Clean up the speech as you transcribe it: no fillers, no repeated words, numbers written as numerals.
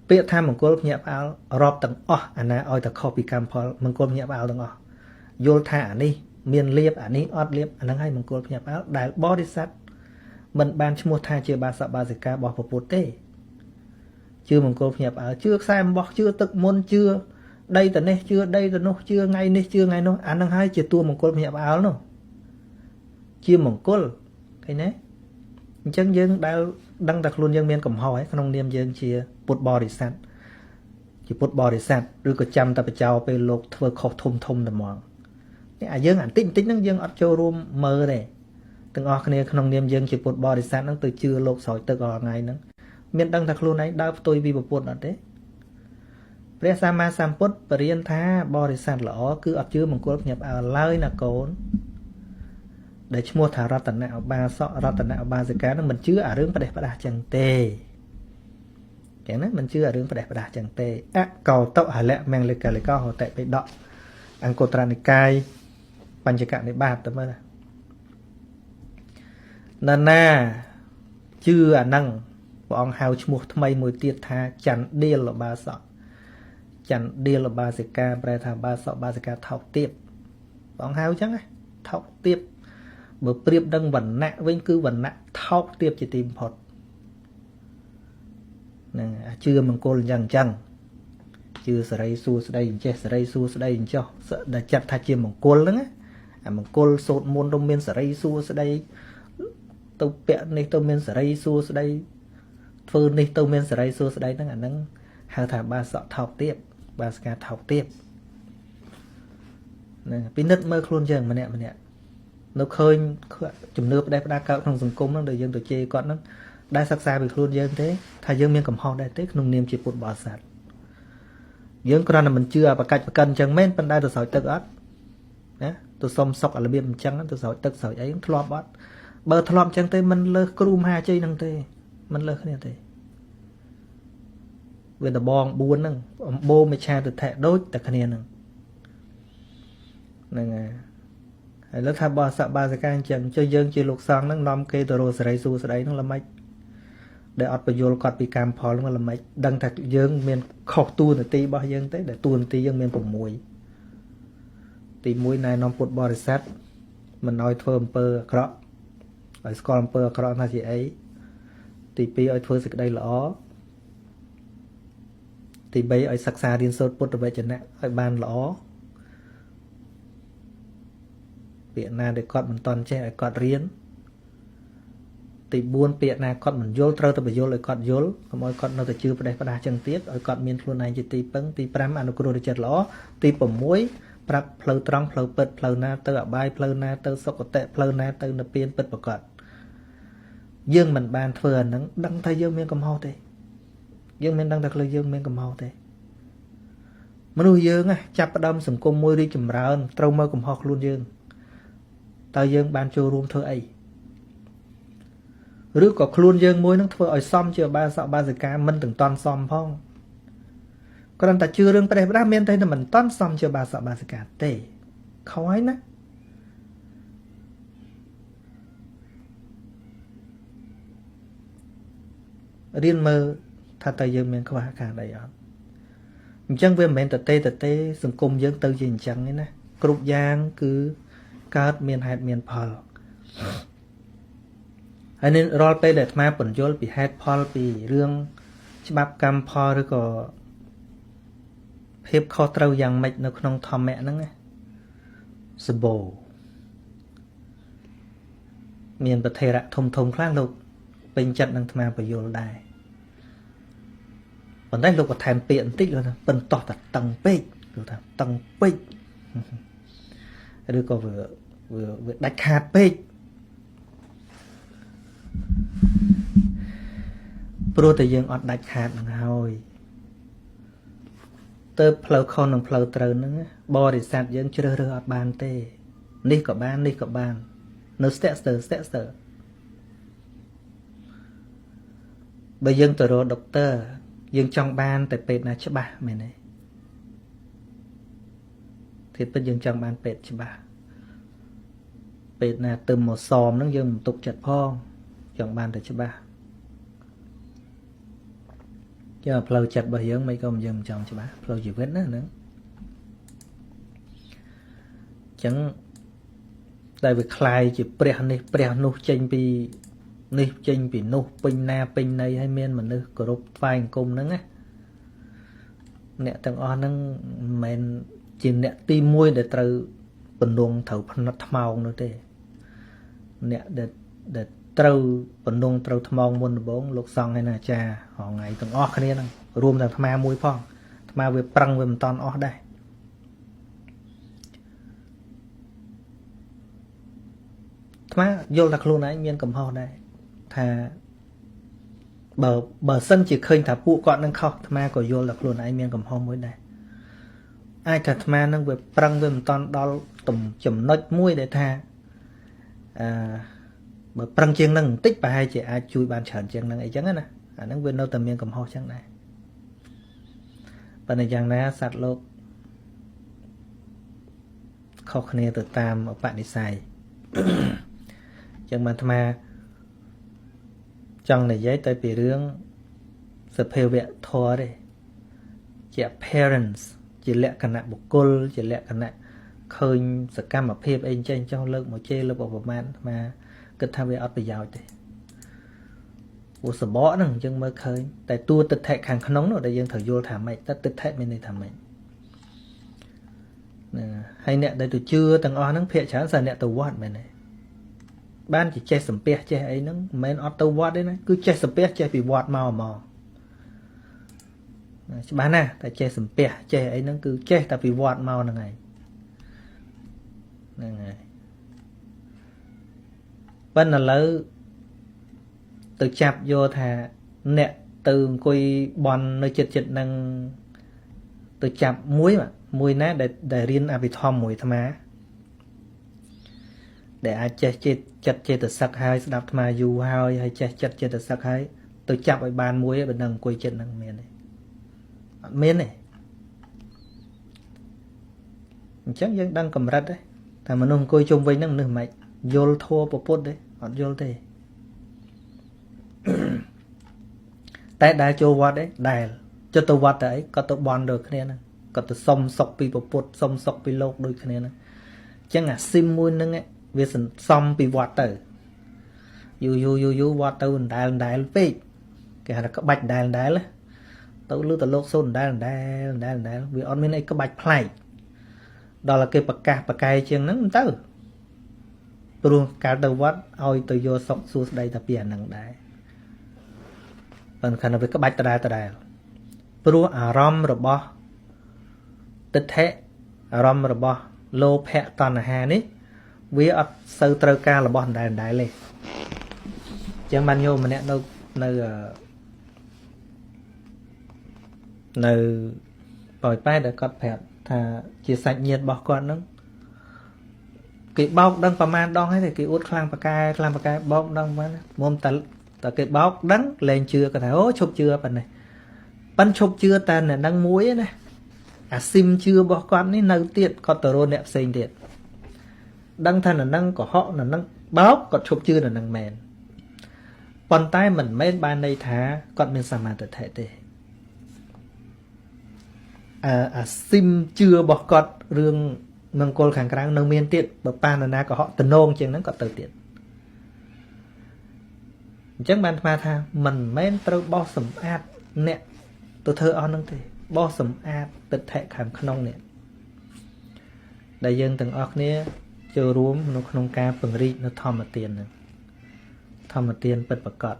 ពាក្យថាមង្គលភ្ញាក់ផ្អើលរាប់ទាំងអស់អាណាឲ្យតែខុសពីកម្មផលមង្គលភ្ញាក់ផ្អើលទាំងអស់យល់ថាអានេះមានលៀបអានេះអត់លៀបអាហ្នឹងឲ្យមង្គលភ្ញាក់ផ្អើលដែលបរិស័ទមិនបានឈ្មោះថាជាបាសកបាសិការបស់ពុទ្ធទេជឿមង្គលភ្ញាក់ផ្អើលជឿខ្សែអំបោះជឿទឹកមុនជឿដីទៅនេះជឿដីទៅនោះជឿថ្ងៃនេះជឿថ្ងៃនោះអាហ្នឹងហើយជាតួមង្គលភ្ញាក់ផ្អើលនោះជាមង្គលឃើញទេអញ្ចឹងយើងដែលដឹងតែខ្លួនយើងមានកំហុសហើយក្នុងនាមយើងជាពុទ្ធបរិស័ទជាពុទ្ធបរិស័ទឬក៏ចាំតែបចោពេលលោកធ្វើខុសធំតែហ្មងនេះអាយើងបន្តិចហ្នឹងយើងអត់ចូលរួមមើលទេទាំងអស់គ្នាក្នុងនាមយើងជាពុទ្ធបរិស័ទហ្នឹងទៅជឿលោកស្រោចទឹករាល់ថ្ងៃហ្នឹងមានដឹងថាខ្លួនឯងដើរផ្ទុយពីពុទ្ធអត់ទេព្រះសម្មាសម្ពុទ្ធបរៀនថាបរិស័ទល្អគឺអត់ជឿមង្គលភ្ញាក់ផ្អើលឡើយណាកូនដែលឈ្មោះថារតនឧបាសករតនឧបាសិកានឹងមិនជឿអារឿងផ្ដេសផ្ដាសចឹងទេចឹងណាមិនជឿអារឿងផ្ដេសផ្ដាសចឹងទេអកោតហលៈមង្លិកលិកោហតិបិដកអង្គត្រនិកាយបញ្ចកនិបាតទៅមើលណាជឿអាហ្នឹងព្រះអង្គហៅឈ្មោះថ្មីមួយទៀតថាចន្ទឌៀលឧបាសកចន្ទឌៀលឧបាសិកាប្រែថាបាសកបាសិកាថោកទាបព្រះអង្គហៅចឹងណាថោកទាបបើប្រៀបនឹងវណ្ណៈវិញគឺវណ្ណៈថោកទាបជាទីបំផុតហ្នឹងជឿមង្គលអញ្ចឹងជឿសរីសួស្ដីអញ្ចេះសរីសួស្ដីអញ្ចោះដែលចាត់ថាជាមង្គលហ្នឹងអាមង្គលសូត្រមន្តទៅមានសរីសួស្ដីទៅពាក់នេះទៅមានសរីសួស្ដីធ្វើនេះទៅមានសរីសួស្ដីហ្នឹងអាហ្នឹងហៅថាបាសកថោកទាបបាសិកាថោកទាបហ្នឹងពិនិត្យមើលខ្លួនយើងម្នាក់នៅឃើញជំនឿផ្ដេសផ្ដាសកើតក្នុងសង្គមហ្នឹងដែលយើងទៅជេរគាត់ហ្នឹងដែលសិក្សាពីខ្លួនយើងទេថាយើងមានកំហុសដែរទេក្នុងនាមជាពុទ្ធបរិស័ទយើងគ្រាន់តែមិនជឿអាបកាច់ប្រកិនអញ្ចឹងមែនប៉ុន្តែទៅស្រោចទឹកអត់ណាទៅសុំសុកអារបៀបអញ្ចឹងទៅស្រោចទឹកស្រោចអីធ្លាប់អត់បើធ្លាប់អញ្ចឹងទេមិនលើសគ្រូមហាជ័យហ្នឹងទេមិនលើសគ្នាទេវាដបង4ហ្នឹងអំបូរមិឆាទិដ្ឋិដូចតែគ្នាហ្នឹងហើយលើថាបរិស័ទបាសិកាអញ្ចឹងចុះយើងជាលោកសង្ឃហ្នឹងនាំគេទៅរកសេរីសួស្ដីហ្នឹងល្មិចដែលអត់បញ្យល់គាត់ពីកម្មផលហ្នឹងល្មិចដឹងថាយើងមានខុសតួនាទីរបស់យើងទេដែលតួនាទីយើងមាន6ទី1ណែនាំពុទ្ធបរិស័ទមិនឲ្យធ្វើអំពើអាក្រក់ឲ្យស្គាល់អំពើអាក្រក់ថាជាអីទី2ឲ្យធ្វើសេចក្តីល្អទី3ឲ្យសិក្សារៀនសូត្រពុទ្ធវចនៈឲ្យបានល្អពាក្យណាដែលគាត់មិនតន់ចេះឲ្យគាត់រៀនទី4ពាក្យណាគាត់មិនយល់ត្រូវតែបញ្យល់ឲ្យគាត់យល់កុំឲ្យគាត់នៅតែជឿផ្ដេសផ្ដាសចឹងទៀតឲ្យគាត់មានខ្លួនឯងជាទីពឹងទី5អនុគ្រោះចិត្តល្អទី6ប្រាប់ផ្លូវត្រង់ផ្លូវពិតផ្លូវណាទៅអបាយផ្លូវណាទៅសុគតិផ្លូវណាទៅនិព្វានពិតប្រាកដយើងមិនបានធ្វើអាហ្នឹងដឹងថាយើងមានកំហុសទេយើងមិនដឹងថាខ្លួនយើងមានកំហុសទេមនុស្សយើងចាប់ផ្ដើមសង្គមមួយរីកចម្រើនត្រូវមើលកំហុសខ្លួនយើងតើយើងបានចូលរួមធ្វើអីឬក៏ខ្លួនយើងមួយនឹងធ្វើឲ្យសមជាបាសកបាសិកាមិនទាំងតន់សមផងគ្រាន់តែជឿរឿងប្រេះផ្ដាស់មានតែមិនតន់សមជាបាសកបាសិកាទេខុសហើយណារៀនមើលថាតើយើងមានខ្វះខាតអីអត់អញ្ចឹងវាមិនមែនទេសង្គមយើងទៅជាអញ្ចឹងទេណាគ្រប់យ៉ាងគឺកើតមានហេតុមានផលហើយនេះរាល់ពេលដែលអាត្មាពន្យល់ពីហេតុផលពីរឿងច្បាប់កម្មផលឬក៏ភាពខុសត្រូវយ៉ាងម៉េចនៅក្នុងធម្មៈហ្នឹងសបោមានប្រធេរៈធំខ្លះលោកពេញចិត្តនឹងអាត្មាពន្យល់ដែរប៉ុន្តែលោកបន្ថែមពាក្យបន្តិចលោកថាបន្តោះតែតឹងពេកលោកថាតឹងពេកឬក៏វាដាច់ខាតពេកព្រោះតែយើងអត់ដាច់ខាតនឹងហើយទៅផ្លូវខុសនិងផ្លូវត្រូវហ្នឹងបរិស័ទយើងជ្រើសរើសអត់បានទេនេះក៏បាននេះក៏បាននៅស្ទាក់ស្ទើរបើយើងទៅរកដុកទ័រយើងចង់បានតែពេទ្យណាច្បាស់មែនទេធៀបទៅយើងចង់បានពេទ្យច្បាស់ពេទ្យណាទៅមកសមហ្នឹងយើងមិនទុកចិត្តផងចង់បានតែច្បាស់ cho flow chặt bao nhiêu mấy con dừng chọn cho bác flow chỉ vết nữa chẳng tại vì khai chỉ pre nô chênh bị nô pin na pin này hay miên mà nữ cổ rụp phai cùng nắng á nè tầng o nắng men chỉ nè tim môi để từ bình luận thầu nó màu nữa thế nè để từ bình luận từ màu muôn bốn lục xong hay là cha họ ngày tầng o cái này rùm là tham môi phong tham về prăng về toàn o đây tham vô là luôn ấy miên cầm ho đây thà bờ sân chỉ khơi thả phụ con nâng khóc tham có vô là luôn ấy miên cầm ho mới đây ai cả tham nâng về prăng về toàn đó tầm chấm nói mũi để tha bờ prăng chiên nâng tích bà hai chị ai chui bàn chởn chiên nâng ấy chẳng á nè nâng về đâu tầm miên cầm ho chẳng này bên này chẳng ná sạt lột khó khăn từ tam ở bạn đi xài chẳng mà tham trong này giấy tới bị rương sự phê vẹn thua đây chỉ parents chỉ lẽ cả nạ bọc cô chỉ lẽ cả nạ khơi sự cam mà phê anh trên trong lượng một chê lớp bọc man mà cứ tham về ớt bây giờ thì ủa sợ bỏ nè chân mới khơi tại tua tịch thệ hàng khăn nóng rồi đây dân thở vô thả mày tất tịch thệ bên này thả mày hay nè đây tôi chưa từng o nắng phê chán giờ nè tôi quát mày này ban chỉ che sầm pe che ấy nó men auto watt đấy này cứ che sầm pe che bị watt màu bán à tại che sầm pe che ấy nó cứ che tại vì watt màu là ngày bên là lỡ từ chạp vô thà nè từ coi bòn nơi chật năng từ chạp muối mà muối nát để riêng à bị thom muối tham á để ai chặt từ sắc hai đạp mà dù hai hay chặt từ sắc hai tôi chạm ở bàn muối bên đằng quay chân đằng miền này chắc dân đang cầm rắt đấy thà mà nông coi chung với năng nửa mày vô thua bộ phốt đấy họ vô thế tại đài châu quạt đấy đài cho tôi quạt đấy có tôi bòn được cái này có tôi xông sọc bị bộ phốt xông sọc bị lột đôi cái này chẳng à sim muôn nâng ấy vì xong bị vọt tử vọt tử đài phê cái là có bạch đài là tao lưu tao lột xôn đài vì on bên này có bạch play đó là cái bạc cài chiên nắng tử rồi cả đầu vọt oi từ vô sọc xuống đây tập biển nắng đài còn khả năng với có bạch đài rồi rom rồi bo tịch thế rom rồi bo lô phe toàn là hà ní vì ở sâu trâu ca là bọn đài lên chẳng bao nhiêu mà nè nơi bòi bay để cọt phẹt thà chỉ sạch nhiệt bỏ con nó cái bóc đăng và man đong hay thì cái út khlang và cái bóc đăng mà mồm ta cái bóc đắng lên chưa có thể ố chụp chưa phần này bắn chụp chưa ta là đăng muối này sim chưa bỏ con ấy nơi tiện có tờ rô nẹp xinh tiện đăng thân là năng của họ là năng báo còn chụp chưa là năng mền còn tay mình mấy ban đây thả còn mình sao mà tự thể thế sim chưa bỏ con rương nâng cô kháng kháng nâng miên tiện bởi ban là na của họ tình nôn chứ nó có tự tiện chắc ban mà tha mình mấy trâu bo sầm át nè tôi thơ on nâng thế bo sầm át tự thể khám khăn nè đại dân từng ọc nè chưa rúm nó không ca phần ri nó thom mà tiền bật bật cọt